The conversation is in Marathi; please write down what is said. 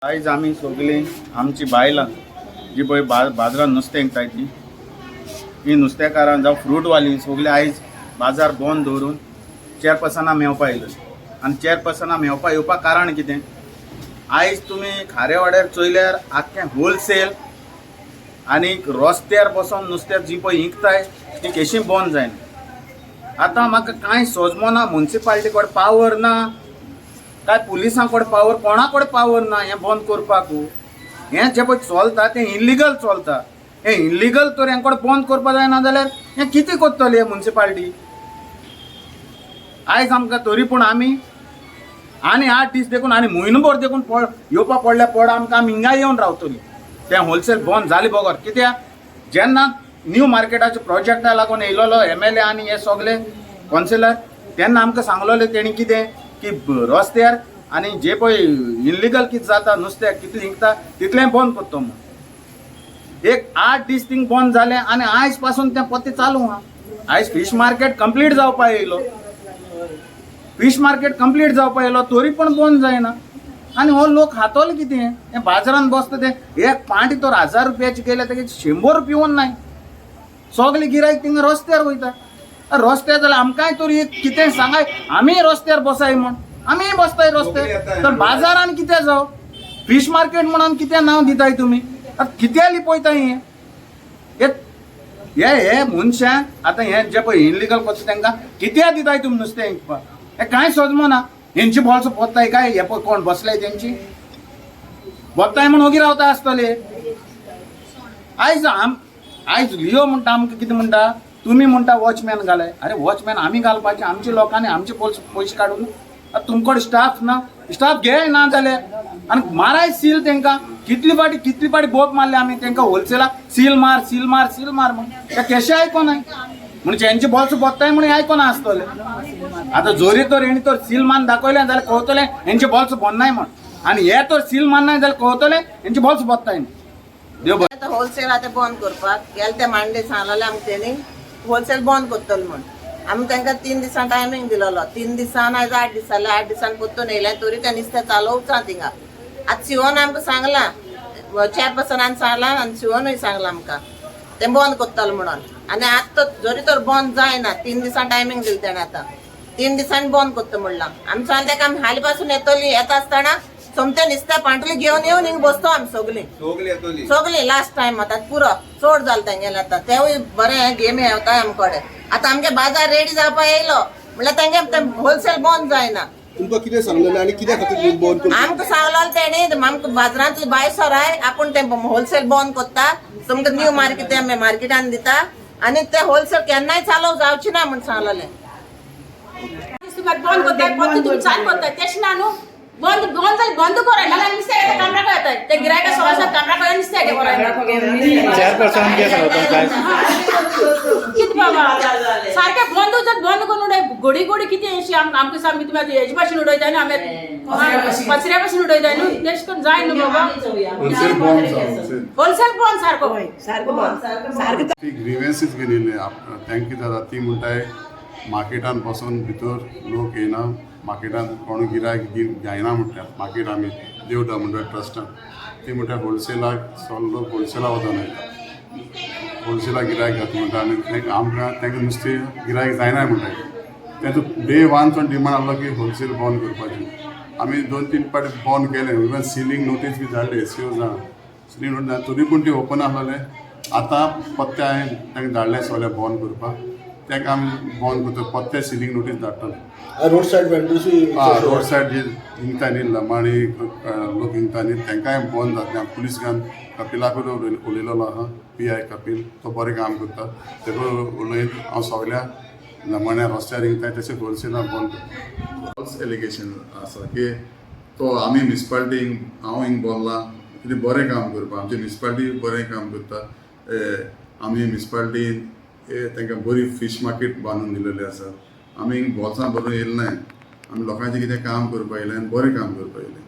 आयज आमी सगळीं आमची बायलां जी पळय बाजारात नुस्तें विकताय ती नुस्तेकारां जावं फ्रूटवालीं सगळीं आयज बाजार बंद दवरून चेअरपर्सना मेवपा येयले आनी चेअरपर्सना मेवपा येवपाक कारण कितें? आयज तुमी खारेवाड्यार चोयल्यार आख्खें होलसेल आनी रस्त्यार बसून नुस्तें जी पळय विकताय ती केशी बंद जायना। आतां म्हाका कांय सोजमो ना, म्युनिसिपालिटी कडेन पावर ना, काय पुलिसां कडेन पावर, कोणा कडेन पावर ना हें बंद करपाक। हें जें पळय चलता तें इल्लिगल चलता। हें इल्लिगल तर हें कडेन बंद करपा जायना जाल्यार हें कितें करतली हें म्युनिसिपालिटी? आयज आमकां तरी पूण आमी आनी 8 दीस देखून आनी म्हयनोभर देखून येवपा पडल्या पड आमकां आमी हिंगा येवन रावतलीं। तें होलसेल बंद जालें बगर कित्याक जेन्ना न्यू मार्केटाचे प्रोजेक्टा लागून येयलोलो MLA आनी हे सगळे कावन्सिलर तेन्ना आमकां सांगलोलें तेणी कितें की रस्त्यार आनी जे पळय इल्लिगल कितें जाता नुस्तें कितलें विकता तितलें बंद करता म्हणून। एक 8 दीस थिंग बंद जालें आनी आयज पासून तें पत्ते चालू आहा। आयज फीश मार्केट कंप्लीट जावपा येयलो, फीश मार्केट कंप्लीट जावपा येयलो तरी पण बंद जायना। आनी हो लोक खातलो कितें? हें बाजारान बसता तें एक पांटी तर 1000 रुपयाची केल्या तेगे 100 पिवून नाय। सगळे गिरायक थिंगा रस्त्यार वयता। रस्त्यार जाल्यार आमकांय तरी एक कितें सांगाय, आमी रस्त्यार बसाय म्हण, आमी बसताय रस्त्यार, तर बाजारान कितें जाव? फीश मार्केट म्हणून कितें नांव दिताय तुमी? कित्या लिपयताय हे मनशांक? आतां हें जें पळय इल्लिगल करता तांकां कित्या दिताय तुमी नुस्तें विकपाक? हें कांय सोजमो ना। हेंची बॉल्स पोत्ताय काय? हे पळय कोण बसलाय तेंची बोत्ताय म्हण ओगी रावता आसतले। आयज लियो म्हणटा आमकां कितें म्हणटा, तुमी म्हणटा वॉचमॅन घालाय। अरे वॉचमॅन आमी घालपाचे, आमच्या लोकांनी आमचे पयशे काडून। तुमकडे स्टाफ ना, स्टाफ घे ना जाल्यार आनी माराय सील तेंकां। कितली पाटी बोप मारले आमी तेंकां होलसेलाक, सील मार म्हण ते केशे आयकोनाय म्हणजे हेंचे बॉल्स बोत्ताय म्हण आयकोना आसतले। आतां जोरी तर हेणी तर सील मान दाखयलें जाल्यार कळतलें हेंचे बॉल्स बोन्नाय म्हण, आनी हे तर सील मारनाय जाल्यार कळतलें हेंचे बॉल्स बोत्ताय म्हण। देव होलसेल आतां बंद करपाक गेले ते मांडे सांगलेलें आमकां तेणी होलसेल बंद करतलो म्हण। आमी तांकां 3 दिसां टायमींग दिलोलो, 3 दिसान आयज 8 दीस जाले, 8 दिसान परतून येयले तरी तें नुस्तें चालूच थिंगा। आतां शिवोन आमकां सांगलां, चेअरपर्सनान सांगलां आनी शिवनूय सांगलां आमकां तें बंद करतलो म्हणून। आनी आतां जरी तर बंद जायना, 3 दिसां टायमींग दिली तेणें आतां 3 दिसांनी बंद करता म्हणलां। आमी सांगलें तेका आमी हाली पासून येता आसतना सोमतें नुस्तें पांटली घेवन येवन हिंगा बसतो आमी सगळीं लास्ट टायम आतां पुरो चड जालें तेंगेलें। आतां तेवूय बरें गेमी येवताय आमचे कडेन। आतां आमगे बाजार रेडी जावपा येयलो म्हणल्यार तेंगे तें होलसेल बंद जायना। तुमकां कितें सांगलेलें आनी कित्या खातीर बंद करता? आमकां सांगलोलें तेणी आमकां बाजारांतली बाय सराय आपूण तें होलसेल बंद करता, तुमकां न्यू मार्केट आमी मार्केटान दिता आनी तें होलसेल केन्नाय चालू जावची ना म्हण सांगलोलें। बंद करताय परत तुम्ही चालू करताय तेच ना न्हू। बंद जाली बंद कराय नाल्यार नुस्तें कामरा येताय ते गिरायका सगळ्या कामरा नुस्तें चेअरपर्सन कितें सांगता काय? कितें बाबा सारकें बंद करून उडय घडी कितें अशी आमकां सांग तुमी हेजे भाशेन उडयताय न्हू, आमी पसऱ्या भाशेन उडयताय न्हू, तेश करून जाय न्हू बाबा। होलसेल बंद सारको बंद। ती ग्रीवेन्सीस गेलेली तांकां कितें जाता ती म्हणटाय मार्केटान बसून भितर लोक येना, मार्केटान कोण गिरायक जायना म्हणटात। मार्केट आमी देवता म्हणटा ट्रस्टान, ती म्हणटा होलसेलाक सगळे लोक होलसेला वचून येता, होलसेलाक गिरायक घात म्हणटा आनी आमकां तांकां नुस्तें गिरायक जायनाय म्हणटाय। तेचो डे 1 डिमांड आहलो की होलसेल बंद करपाची। आमी 2-3 पाटी बंद केलें, इवन सिलींग नोटीस बी धाडले SCO जाण सिलींग नोटीस तरी पूण ती ओपन आहलोलें। आतां पत्ते हांवें तांकां धाडले सगळे बंद करपाक, तांकां आमी बंद करता पत्ते सिलींग नोटीस धाडटले। रोड सायड वेंडर्सूय रोड सायड जे हिंगता न्ही लमाणी लोक हिंगता न्ही तांकांय बंद जातलें। पुलीस घान कपिलाकूय उलयलोलो आहा, PI कपिल, तो बरें काम करता, तेका उलयन हांव सगळ्या लमाण्या रस्त्यार हिंगताय तशें होलसेलाक बंद करता। फॉल्स एलिगेशन आसा की तो आमी म्युनिसिपालिटी हांव हिंग बोल्लां कितें बरें काम करपा, आमची म्युनिसिपालिटी बरें काम करता। आमी म्युनिसिपालिटीन तांकां बरी फीश मार्केट बांदून दिलेली आसा। आमी हिंग बॉल्सां भरून येयले नाय, आमी लोकांचें कितें काम करपा येयलें आनी बरें काम करपा येयलें।